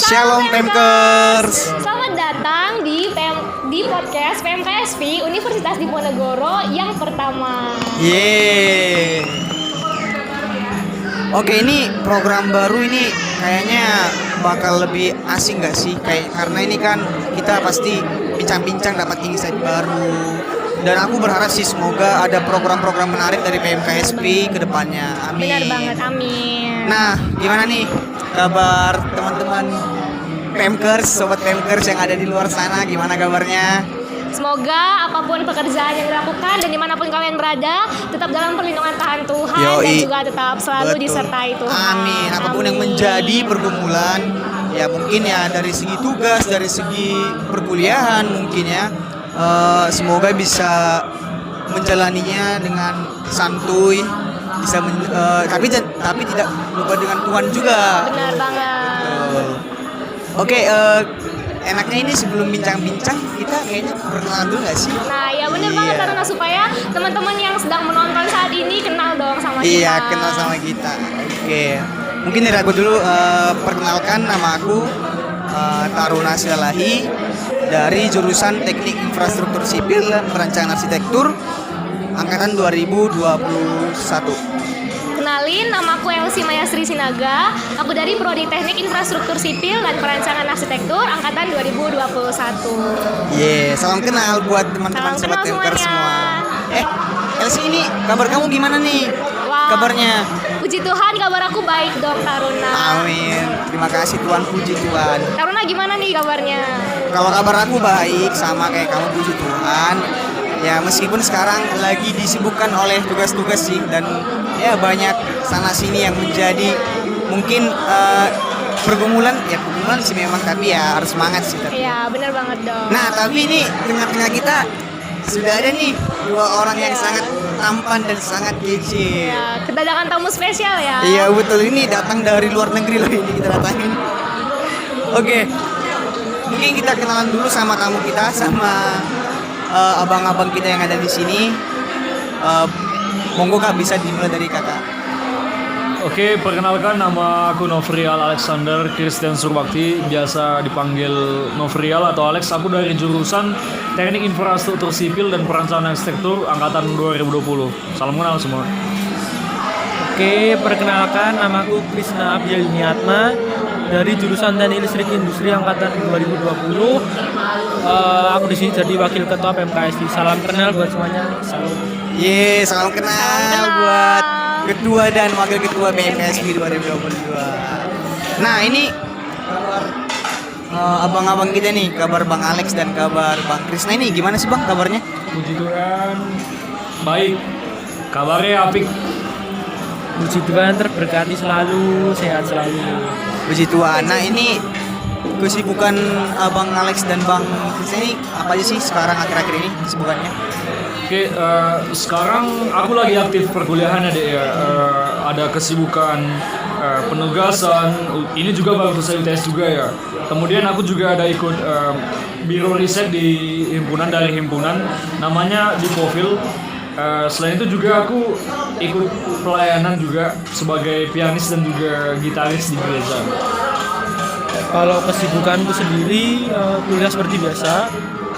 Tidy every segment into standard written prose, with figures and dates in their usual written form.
Shalom Pemkers. Selamat datang di podcast PMKSP Universitas Diponegoro yang pertama. Yeay. Oke, ini program baru ini kayaknya bakal lebih asing gak sih? Karena ini kan kita pasti bincang-bincang dapat insight baru. Dan aku berharap sih semoga ada program-program menarik dari PMKSP ke depannya. Amin. Benar banget, amin. Nah, gimana nih kabar teman-teman Pemkers, sobat Pemkers yang ada di luar sana, gimana kabarnya? Semoga apapun pekerjaan yang dilakukan dan dimanapun kalian berada, tetap dalam perlindungan Tuhan dan juga tetap selalu disertai Tuhan. Amin. Apapun yang menjadi pergumulan, ya mungkin ya dari segi tugas, dari segi perkuliahan mungkin ya, semoga bisa menjalaninya dengan santuy, bisa tapi tidak lupa dengan Tuhan juga. Benar banget. Oke, enaknya ini sebelum bincang-bincang kita kayaknya perkenalan dulu nggak sih? Nah, ya benar banget karena supaya teman-teman yang sedang menonton saat ini kenal dong sama kita. Iya, kenal sama kita. Oke, mungkin dari aku dulu, perkenalkan nama aku Taruna Silalahi dari jurusan Teknik Infrastruktur Sipil dan Perancangan Arsitektur angkatan 2021. Kenalin, namaku Elsie Maya Sri Sinaga. Aku dari Prodi Teknik Infrastruktur Sipil dan Perancangan Arsitektur angkatan 2021. Salam kenal buat teman-teman sobat Pemkers semua. Elsie, ini kabar kamu gimana nih? Wow. Kabarnya? Puji Tuhan, kabar aku baik dong, Taruna. Amin. Terima kasih Tuhan, puji Tuhan. Taruna gimana nih kabarnya? Kalau kabar aku baik, sama kayak kamu, puji Tuhan. Ya meskipun sekarang lagi disibukkan oleh tugas-tugas sih, dan ya banyak sana sini yang menjadi mungkin pergumulan sih memang, tapi ya harus semangat sih. Iya, benar banget dong. Nah, tapi ini tengah-tengah kita sudah ada nih dua orang yang sangat tampan dan sangat kece. Ya, kedatangan tamu spesial ya. Iya betul, ini datang dari luar negeri loh ini kita datangin. Oke, mungkin kita kenalan dulu sama tamu kita, sama abang-abang kita yang ada di sini. Monggo Kak, bisa dimulai dari Kakak. Oke, perkenalkan, nama aku Novrial Alexander Christian Surbakti, biasa dipanggil Novrial atau Alex. Aku dari jurusan Teknik Infrastruktur Sipil dan Perancangan Arsitektur angkatan 2020. Salam kenal semua. Oke, perkenalkan, namaku Krisna Abdialiniatma dari jurusan Teknik Listrik Industri angkatan 2020. Aku di sini jadi wakil ketua PMKSP. Salam kenal buat semuanya. Salam kenal buat ketua dan wakil ketua PMKSP 2022. Nah, ini abang-abang kita nih, kabar Bang Alex dan kabar Bang Krisna ini gimana sih Bang kabarnya? Puji Tuhan, baik. Kabarnya apik. Puji Tuhan, terberkati selalu, sehat selalu. Puji Tuhan. Nah, ini kesibukan Abang Alex dan Bang Krisna ini apa aja sih sekarang akhir-akhir ini kesibukannya? Oke, sekarang aku lagi aktif perkuliahan ya. Ada kesibukan penugasan. Ini juga baru selesai UTS juga ya. Kemudian aku juga ada ikut biro riset di himpunan, dari himpunan namanya Dipofil. Selain itu juga aku ikut pelayanan juga sebagai pianis dan juga gitaris di gereja. Kalau kesibukanku sendiri, kuliah seperti biasa.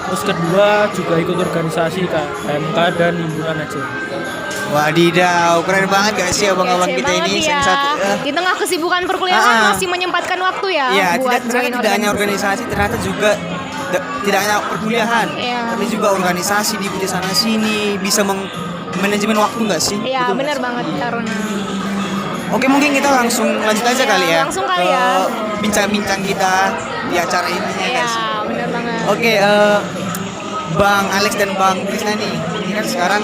Terus kedua juga ikut organisasi KMK dan himpunan aja. Wadidaw, keren banget gak sih abang-abang kita ini? Ya. Di tengah kesibukan perkuliahan masih menyempatkan waktu ya. Iya, buat tidak hanya organisasi, ternyata juga tidak hanya perkuliahan, tapi juga organisasi di sana sini, bisa manajemen waktu nggak sih? Iya, benar banget Taruna. Oke, mungkin kita langsung lanjut aja kali ya. Langsung kali ya. Bincang-bincang kita di acara ini ya guys. Iya, benar banget. Oke, Bang Alex dan Bang Krisna nih, ini kan sekarang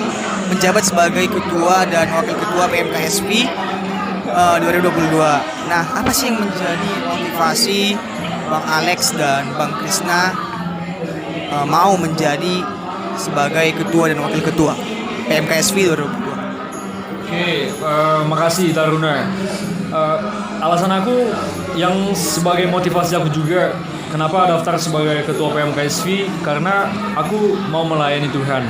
menjabat sebagai ketua dan wakil ketua PMKSP 2022. Nah, apa sih yang menjadi motivasi Bang Alex dan Bang Krisna mau menjadi sebagai ketua dan wakil ketua PMKSP 2022? Oke, makasih Taruna. Alasan aku yang sebagai motivasi aku juga kenapa daftar sebagai ketua PMKSP, karena aku mau melayani Tuhan.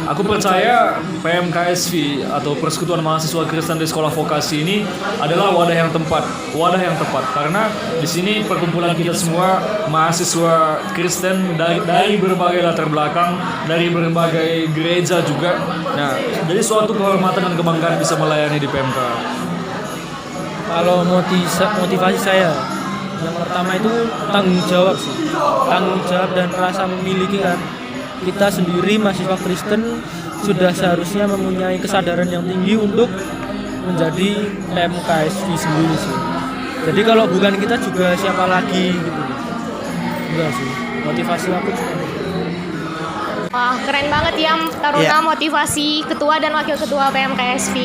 Aku percaya PMKSV atau Persekutuan Mahasiswa Kristen di Sekolah Vokasi ini adalah wadah yang tepat karena di sini perkumpulan kita semua mahasiswa Kristen dari berbagai latar belakang, dari berbagai gereja juga. Nah, jadi suatu kehormatan dan kebanggaan bisa melayani di PMK. Kalau motivasi saya, yang pertama itu tanggung jawab sih. Tanggung jawab dan rasa memiliki kan. Kita sendiri mahasiswa Kristen sudah seharusnya mempunyai kesadaran yang tinggi untuk menjadi PMKSV sendiri sih. Jadi kalau bukan kita juga siapa lagi gitu. Enggak sih. Motivasi aku cuma Wah, keren banget ya Taruna motivasi ketua dan wakil ketua PMKSV.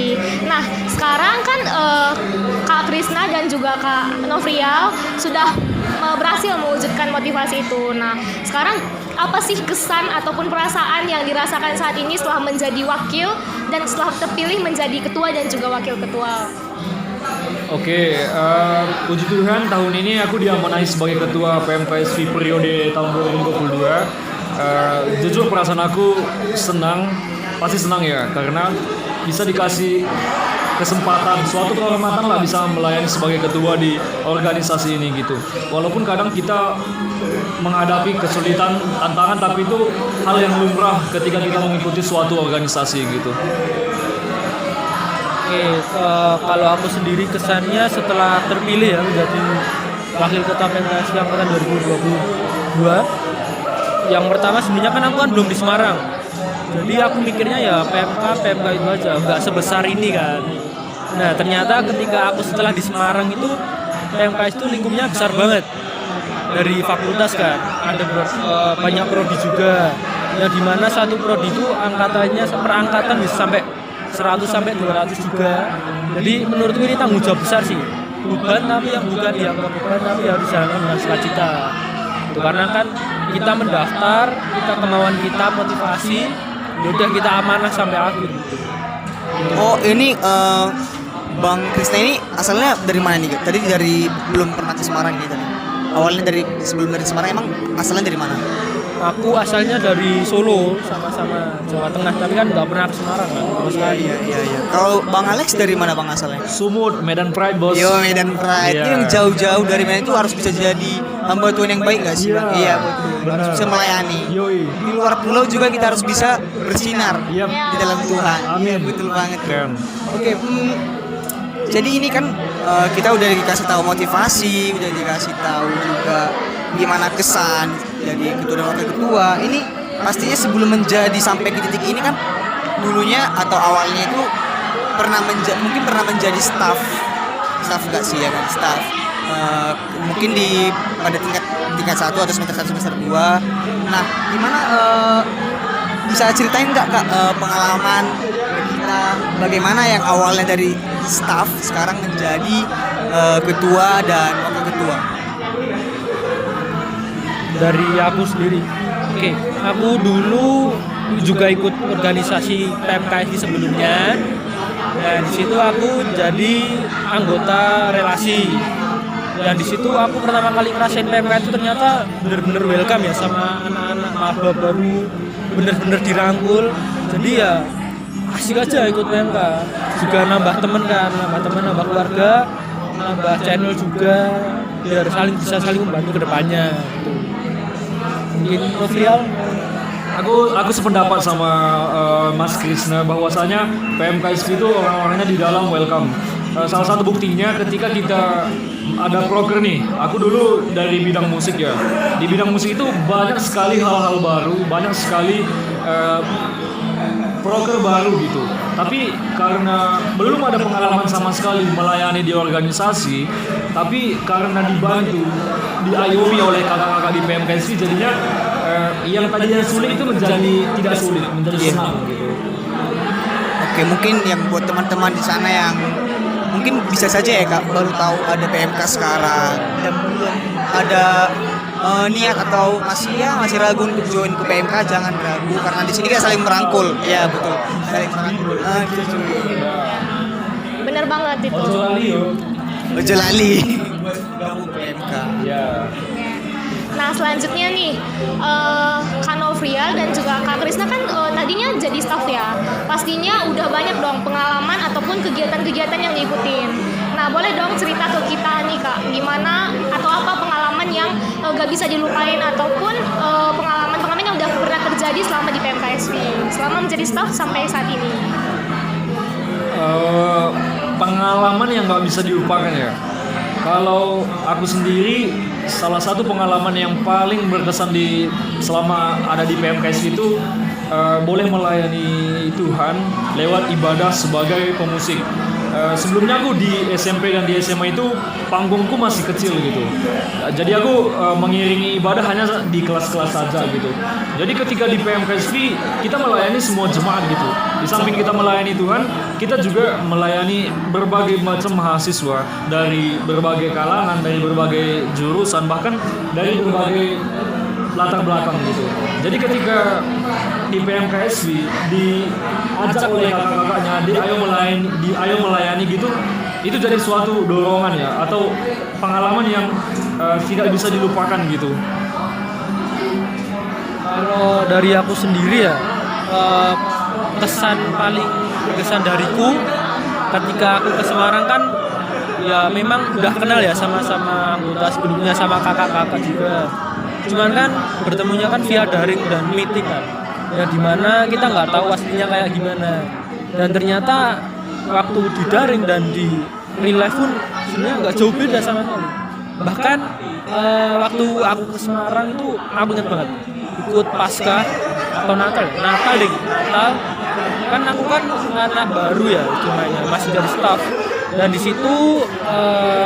Nah, sekarang kan Kak Krisna dan juga Kak Novrial sudah berhasil mewujudkan motivasi itu. Nah, sekarang apa sih kesan ataupun perasaan yang dirasakan saat ini setelah menjadi wakil dan setelah terpilih menjadi ketua dan juga wakil ketua? Oke, puji Tuhan tahun ini aku diamanai sebagai ketua PMKSV periode tahun 2022. Jujur perasaan aku senang, pasti senang ya, karena bisa dikasih kesempatan, suatu kehormatan lah bisa melayani sebagai ketua di organisasi ini gitu. Walaupun kadang kita menghadapi kesulitan, tantangan, tapi itu hal yang lumrah ketika kita mengikuti suatu organisasi gitu. Oke, kalau aku sendiri kesannya setelah terpilih ya menjadi wakil ketua PMKSV angkatan 2022. Yang pertama sebenarnya kan aku belum di Semarang. Jadi aku mikirnya ya PMK itu aja, nggak sebesar ini kan. Nah ternyata ketika aku setelah di Semarang itu PMK itu lingkupnya besar banget. Dari fakultas kan, ada banyak prodi juga. Yang dimana satu prodi itu angkatannya perangkatan bisa sampai 100 sampai 200 juga. Jadi menurutku ini tanggung jawab besar sih. Beban tapi yang bukan dianggap beban tapi harus jalan dengan sukacita. Itu karena kan kita mendaftar, kita kemauan kita motivasi, udah kita amanah sampai akhir. Oh ini Bang Krisna ini asalnya dari mana nih? Tadi dari belum pernah ke Semarang nih tadi. Awalnya sebelum dari Semarang emang asalnya dari mana? Aku asalnya dari Solo, sama-sama Jawa Tengah, tapi kan nggak pernah ke Semarang kan. Iya. Kalau Bang Alex dari mana Bang asalnya? Sumut, Medan Pride bos. Yo Medan Pride. Iya. Itu yang jauh-jauh dari Medan itu harus bisa jadi hamba Tuhan yang baik nggak sih Bang? Iya betul. Harus bisa melayani. Yoi. Di luar pulau juga kita harus bisa bersinar Yap. di dalam Tuhan. Amin. Iya, betul banget. Keren. Oke. Jadi ini kan kita udah dikasih tahu motivasi, udah dikasih tahu juga gimana kesan jadi ketua dan wakil ketua. Ini pastinya sebelum menjadi sampai ke titik ini kan dulunya atau awalnya itu mungkin pernah menjadi staff nggak sih ya kan staff mungkin pada tingkat 1 atau semester 1 semester 2. Nah gimana bisa ceritain nggak Kak pengalaman kita bagaimana yang awalnya dari staff sekarang menjadi ketua dan wakil ketua? Dari aku sendiri. Oke, aku dulu juga ikut organisasi PMKSV sebelumnya. Dan di situ aku jadi anggota relasi. Dan di situ aku pertama kali ngerasain PMK itu ternyata bener-bener welcome ya sama anak-anak maba baru, bener-bener dirangkul. Jadi ya asik aja ikut PMK. Juga nambah temen kan, nambah keluarga, nambah channel juga, biar bisa saling membantu ke depannya gitu. Mungkin Novrial. Aku sependapat sama Mas Krisna bahwasanya PMKSV itu orang-orangnya di dalam welcome. Salah satu buktinya ketika kita ada proker nih. Aku dulu dari bidang musik ya. Di bidang musik itu banyak sekali hal-hal baru, banyak sekali proker baru gitu. Tapi karena belum ada pengalaman sama sekali melayani di organisasi, tapi karena dibantu, diayomi oleh kakak-kakak di PMKSV, jadinya yang tadinya sulit itu menjadi tidak sulit, menjadi senang gitu. Oke, mungkin yang buat teman-teman di sana yang mungkin bisa saja ya Kak baru tahu ada PMK sekarang dan belum ada niat atau masih ragu untuk join ke PMK, jangan ragu karena di sini kita saling merangkul. Iya betul, saling merangkul. Gitu. Bener banget itu. Ojo lali buat gabung PMK. Ya. Nah, selanjutnya nih, Kak Novrial dan juga Kak Krisna kan tadinya jadi staff ya. Pastinya udah banyak dong pengalaman ataupun kegiatan-kegiatan yang diikutin. Nah, boleh dong cerita ke kita nih Kak, gimana atau apa pengalaman yang gak bisa dilupain ataupun pengalaman-pengalaman yang udah pernah terjadi selama di PMKSP, selama menjadi staff sampai saat ini. Pengalaman yang nggak bisa dilupakan ya. Kalau aku sendiri, salah satu pengalaman yang paling berkesan selama ada di PMKSP itu boleh melayani Tuhan lewat ibadah sebagai pemusik. Sebelumnya aku di SMP dan di SMA itu panggungku masih kecil gitu. Jadi aku mengiringi ibadah hanya di kelas-kelas saja gitu. Jadi ketika di PMKSP kita melayani semua jemaat gitu. Di samping kita melayani Tuhan, kita juga melayani berbagai macam mahasiswa dari berbagai kalangan, dari berbagai jurusan, bahkan dari berbagai latar belakang gitu. Jadi ketika di PMKSP diajak oleh kakak-kakaknya, ayo melayani gitu, itu jadi suatu dorongan ya, atau pengalaman yang tidak bisa dilupakan gitu. Kalau dari aku sendiri ya, kesan paling berkesan dariku ketika aku ke Semarang kan, ya memang udah kenal ya sama-sama anggota sebelumnya, sama kakak-kakak juga. Cuman kan bertemunya kan via daring dan meeting kan, ya dimana kita nggak tahu aslinya kayak gimana. Dan ternyata waktu di daring dan di real life pun sebenarnya nggak jauh beda sama sekali. Bahkan waktu aku ke Semarang itu aku ingat banget ikut pasca atau Natal kan aku kan anak baru ya istilahnya, masih dari staff. Dan di situ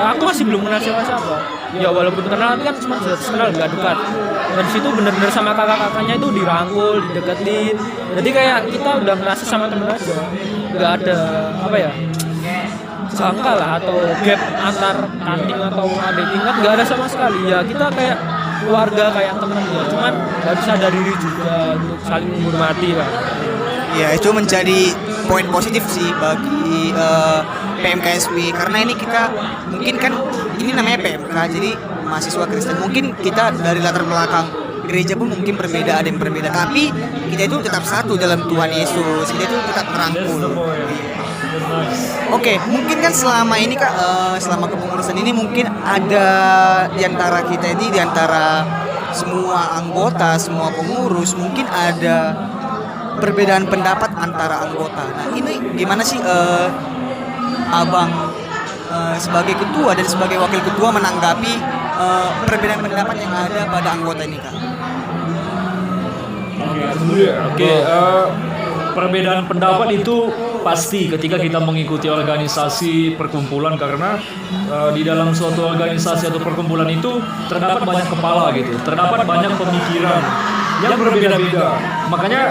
aku masih belum kenal siapa-siapa. Ya walaupun kenal tapi kan cuma kenal nggak dekat. Dan di situ benar-benar sama kakak-kakaknya itu dirangkul, dideketin. Jadi kayak kita udah merasa sama temen aja. Nggak ada apa ya, jangka lah atau gap antar kanting atau adik tingkat, nggak ada sama sekali. Ya kita kayak keluarga, kayak teman ya. Cuman harus sadar diri juga untuk saling menghormati lah. Ya, itu menjadi poin positif sih bagi PMKSP, karena ini kita mungkin kan ini namanya PMK, jadi mahasiswa Kristen, mungkin kita dari latar belakang gereja pun mungkin berbeda, ada yang berbeda, tapi kita itu tetap satu dalam Tuhan Yesus, kita itu tetap merangkul. Oke, mungkin kan selama ini Kak, selama kepengurusan ini mungkin ada di antara kita ini, di antara semua anggota, semua pengurus, mungkin ada perbedaan pendapat antara anggota. Nah, ini gimana sih Abang sebagai ketua dan sebagai wakil ketua menanggapi perbedaan pendapat yang ada pada anggota ini, Kak? Oke, perbedaan pendapat itu pasti ketika kita mengikuti organisasi perkumpulan, karena di dalam suatu organisasi atau perkumpulan itu terdapat banyak kepala gitu, terdapat banyak pemikiran yang berbeda-beda. Makanya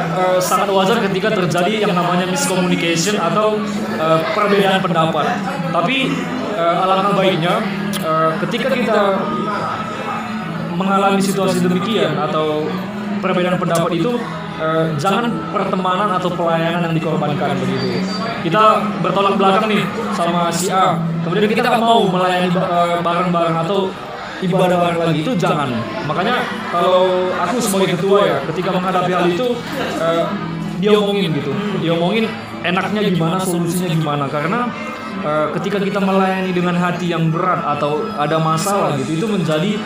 sangat wajar ketika terjadi yang namanya miscommunication atau perbedaan pendapat. Tapi alangkah baiknya ketika kita mengalami situasi demikian atau perbedaan pendapat itu, jangan pertemanan atau pelayanan yang dikorbankan begitu. Kita bertolak belakang nih sama si A, kemudian kita nggak mau melayani bareng-bareng atau ibadah bareng lagi, itu jangan. Makanya kalau aku sebagai ketua ya, ketika menghadapi hal itu diomongin enaknya gimana, solusinya gimana, karena ketika kita melayani dengan hati yang berat atau ada masalah gitu, itu menjadi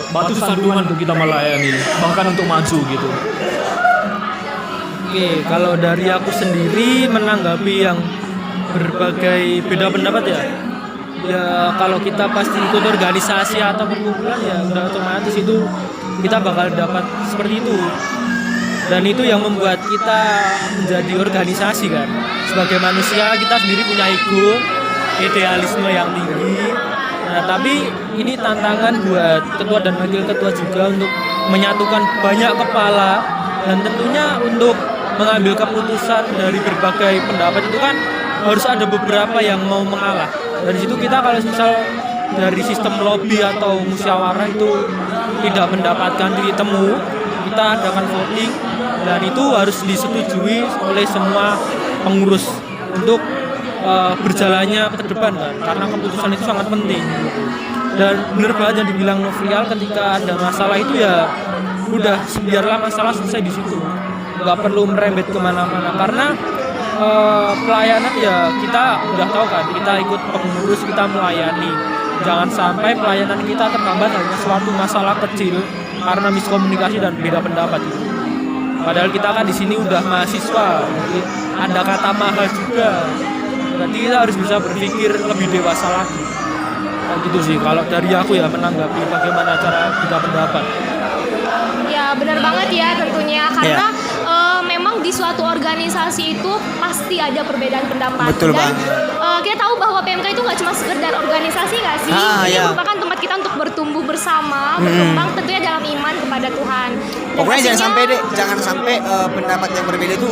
batu sandungan untuk kita melayani, bahkan untuk maju gitu. Oke, kalau dari aku sendiri menanggapi yang berbagai beda pendapat ya kalau kita pasti ikut organisasi atau perkumpulan ya udah otomatis itu kita bakal dapat seperti itu. Dan itu yang membuat kita menjadi organisasi kan. Sebagai manusia kita sendiri punya ego, idealisme yang tinggi. Nah, tapi ini tantangan buat ketua dan wakil ketua juga untuk menyatukan banyak kepala, dan tentunya untuk mengambil keputusan dari berbagai pendapat itu kan harus ada beberapa yang mau mengalah. Dari situ kita kalau misal dari sistem lobby atau musyawarah itu tidak mendapatkan titik temu, kita adakan voting, dan itu harus disetujui oleh semua pengurus untuk berjalannya ke depan kan, karena keputusan itu sangat penting. Dan benar banget yang dibilang Novrial, ketika ada masalah itu ya udah biarlah masalah selesai di situ, nggak perlu merembet kemana-mana, karena pelayanan ya kita udah tahu kan, kita ikut pengurus, kita melayani. Jangan sampai pelayanan kita terhambat hanya suatu masalah kecil karena miskomunikasi dan beda pendapat itu. Padahal kita kan di sini udah mahasiswa, jadi ada kata mahal juga. Berarti kita harus bisa berpikir lebih dewasa lagi. Kayak gitu sih kalau dari aku ya, menanggapi bagaimana cara beda pendapat. Ya benar banget ya tentunya, karena memang di suatu organisasi itu pasti ada perbedaan pendapat. Betul dan banget. Kita tahu bahwa PMK itu nggak cuma sekedar organisasi nggak sih, ini merupakan tempat kita untuk bertumbuh bersama, berkembang tentunya dalam iman kepada Tuhan. Dan Pokoknya pastinya, jangan sampai pendapat yang berbeda itu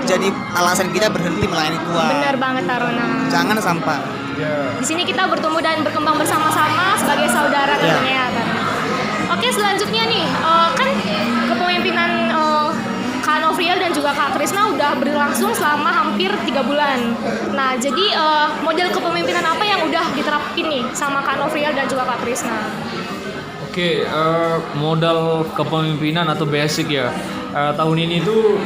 jadi alasan kita berhenti melayani Tuhan. benar banget Taruna. Jangan sampai. Di sini kita bertumbuh dan berkembang bersama-sama sebagai saudara tentunya ya, Taruna. Oke, selanjutnya nih, kan kepemimpinan Kak Novrial dan juga Kak Krisna udah berlangsung selama hampir 3 bulan. Nah, jadi model kepemimpinan apa yang udah diterapin nih sama Kak Novrial dan juga Kak Krisna? Oke, modal kepemimpinan atau basic ya. Tahun ini tuh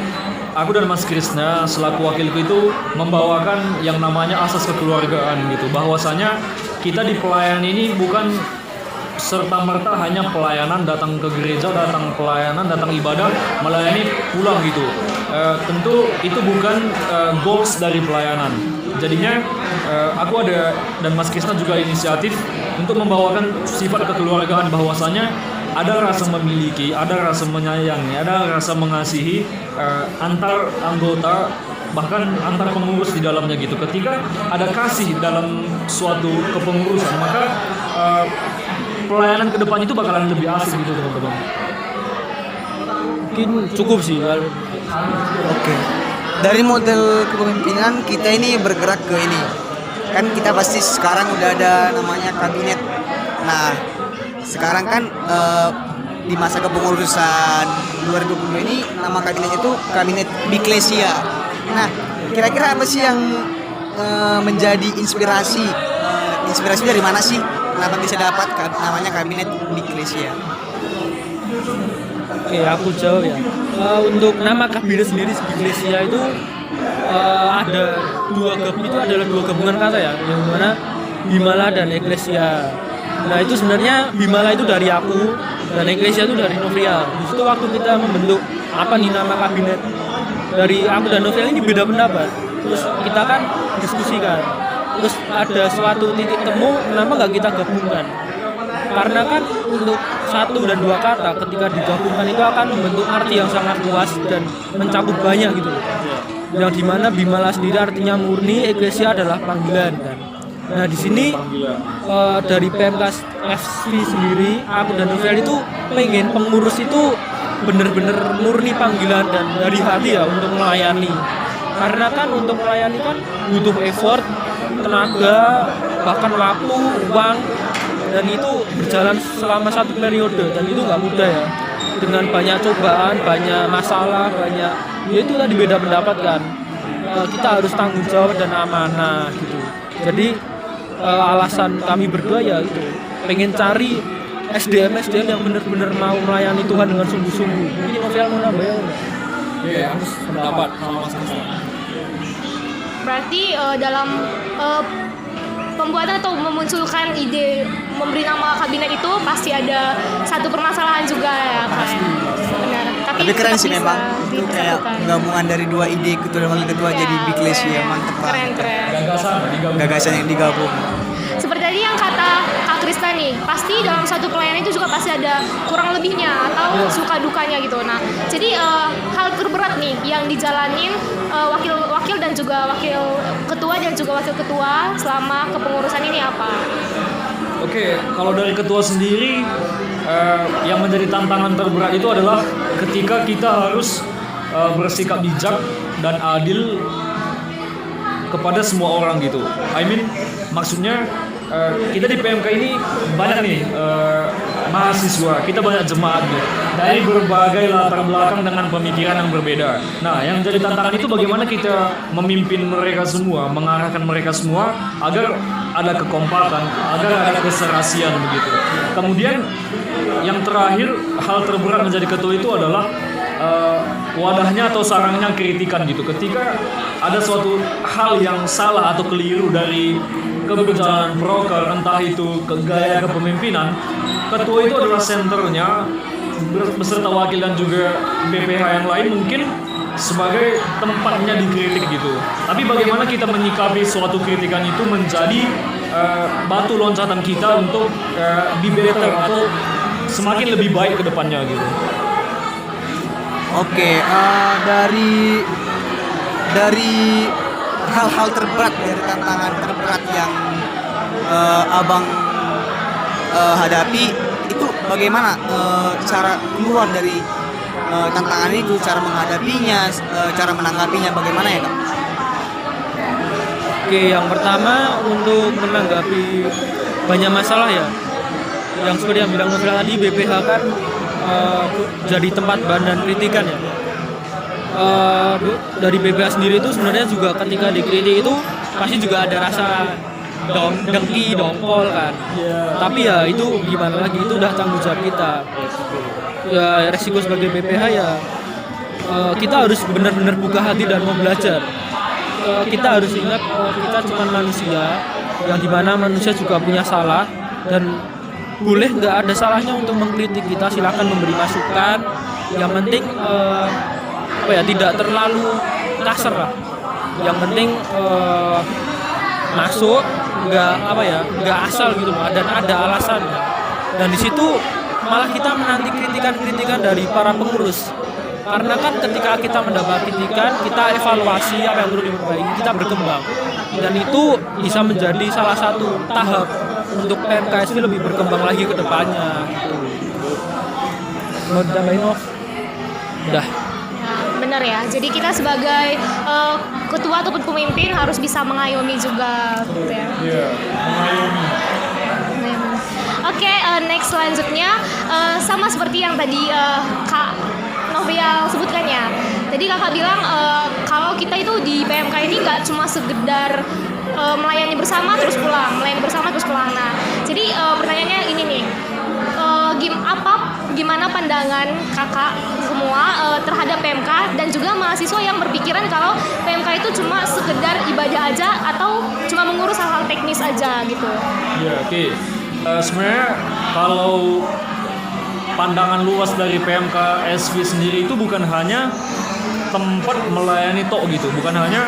aku dan Mas Krisna selaku wakilku itu membawakan yang namanya asas kekeluargaan gitu. Bahwasanya kita di pelayanan ini bukan serta-merta hanya pelayanan, datang ke gereja, datang pelayanan, datang ibadah, melayani pulang gitu. Tentu itu bukan goals dari pelayanan. Jadinya aku ada dan Mas Krisna juga inisiatif untuk membawakan sifat kekeluargaan, bahwasanya ada rasa memiliki, ada rasa menyayangi, ada rasa mengasihi antar anggota, bahkan antar pengurus di dalamnya gitu. Ketika ada kasih dalam suatu kepengurusan, maka pelayanan ke depan itu bakalan lebih asik gitu teman-teman. Mungkin cukup sih. Oke. Dari model kepemimpinan kita ini bergerak ke ini. Kan kita pasti sekarang udah ada namanya kabinet. Nah, sekarang kan di masa kepengurusan 2022 ini nama kabinetnya itu Kabinet Biklesia. Nah, kira-kira apa sih yang menjadi inspirasi? Inspirasi dari mana sih? Kenapa bisa dapat namanya Kabinet Biklesia? Oke, aku jawab ya. Untuk nama kabinet sendiri Biklesia itu adalah dua gabungan kata ya, yang mana Bimala dan Eklesia. Nah itu sebenarnya Bimala itu dari aku dan Eklesia itu dari Novrial. Di situ waktu kita membentuk apa nih nama kabinet, dari aku dan Novrial ini beda pendapat. Terus kita kan diskusikan. Terus ada suatu titik temu, kenapa nggak kita gabungkan? Karena kan untuk satu dan dua kata ketika digabungkan itu akan membentuk arti yang sangat luas dan mencakup banyak gitu. Yang dimana Bimala sendiri artinya murni, Eklesia adalah panggilan kan. Nah di sini dari PMK FSP sendiri, aku dan Novrial itu pengen pengurus itu bener-bener murni panggilan dan dari hati ya untuk melayani. Karena kan untuk melayani kan butuh effort, tenaga, bahkan waktu, uang, dan itu berjalan selama satu periode dan itu nggak mudah ya. Dengan banyak cobaan, banyak masalah, banyak ya itu tadi beda pendapat kan. Kita harus tanggung jawab dan amanah gitu. Jadi alasan kami berdua ya itu pengen cari SDM yang benar-benar mau melayani Tuhan dengan sungguh-sungguh. Ini Novrial mau nambah ya? Iya, harus pendapat sama Mas Krisna. Berarti dalam pembuatan atau memunculkan ide memberi nama kabinet itu pasti ada satu permasalahan juga ya Kak. Benar. Tapi keren sih memang. Itu kayak gabungan dari dua ide ketua dan wakil ketua jadi Biklesia, mantep banget. Keren. Gagasan yang digabung. Seperti tadi yang kata Kak Krisna nih, pasti dalam satu pelayanan itu juga pasti ada kurang lebihnya atau suka dukanya gitu. Nah, jadi hal terberat nih yang dijalanin wakil dan juga wakil ketua dan juga wakil ketua selama kepengurusan ini apa? Oke, kalau dari ketua sendiri yang menjadi tantangan terberat itu adalah ketika kita harus bersikap bijak dan adil kepada semua orang gitu. Maksudnya kita di PMK ini banyak nih mahasiswa, kita banyak jemaat gitu, dari berbagai latar belakang dengan pemikiran yang berbeda. Nah, yang jadi tantangan itu bagaimana kita memimpin mereka semua, mengarahkan mereka semua agar ada kekompakan, agar ada keserasian begitu. Kemudian yang terakhir, hal terberat menjadi ketua itu adalah wadahnya atau sarangnya kritikan gitu. Ketika ada suatu hal yang salah atau keliru dari keberjalanan broker, entah itu gaya kepemimpinan, ketua itu adalah senternya beserta wakil dan juga BPH yang lain mungkin sebagai tempatnya dikritik gitu. Tapi bagaimana kita menyikapi suatu kritikan itu menjadi batu loncatan kita untuk be better atau semakin lebih baik ke depannya gitu. Oke, dari hal-hal terberat, dari tantangan terberat yang abang hadapi itu, bagaimana cara keluar dari tantangan itu, cara menghadapinya, cara menanggapinya, bagaimana ya Kak? Oke, yang pertama untuk menanggapi banyak masalah ya, yang seperti yang bilang Nofrial tadi, BPH kan jadi tempat bahan dan kritikan ya. Dari BPH sendiri itu sebenarnya juga ketika dikritik itu pasti juga ada rasa dengki, dongkol kan. Tapi ya itu gimana lagi, itu udah tanggung jawab kita. Ya resiko sebagai BPH ya kita harus benar-benar buka hati dan mau belajar. Kita harus ingat kita cuma manusia, yang dimana manusia juga punya salah, dan boleh nggak ada salahnya untuk mengkritik kita, silakan memberi masukan. Yang penting tidak terlalu kasar lah. Yang penting masuk, nggak asal gitu loh, dan ada alasan. Dan di situ malah kita menanti kritikan-kritikan dari para pengurus. Karena kan ketika kita mendapat kritikan, kita evaluasi apa yang perlu diperbaiki, kita berkembang. Dan itu bisa menjadi salah satu tahap untuk PMKSP lebih berkembang lagi ke depannya gitu. Mau ditambahin, Nov? Udah. Benar ya, jadi kita sebagai ketua ataupun pemimpin harus bisa mengayomi juga gitu ya. Iya, mengayomi. Oke, next selanjutnya sama seperti yang tadi Kak Nofrial sebutkan ya. Tadi kakak bilang kalau kita itu di PMK ini nggak cuma sekedar melayani bersama terus pulang, melayani bersama terus pulang. Nah, jadi pertanyaannya ini nih, gimana pandangan kakak semua terhadap PMK dan juga mahasiswa yang berpikiran kalau PMK itu cuma sekedar ibadah aja atau cuma mengurus hal-hal teknis aja gitu? Ya, oke. Sebenarnya kalau pandangan luas dari PMK SV sendiri itu bukan hanya tempat melayani tok gitu, bukan hanya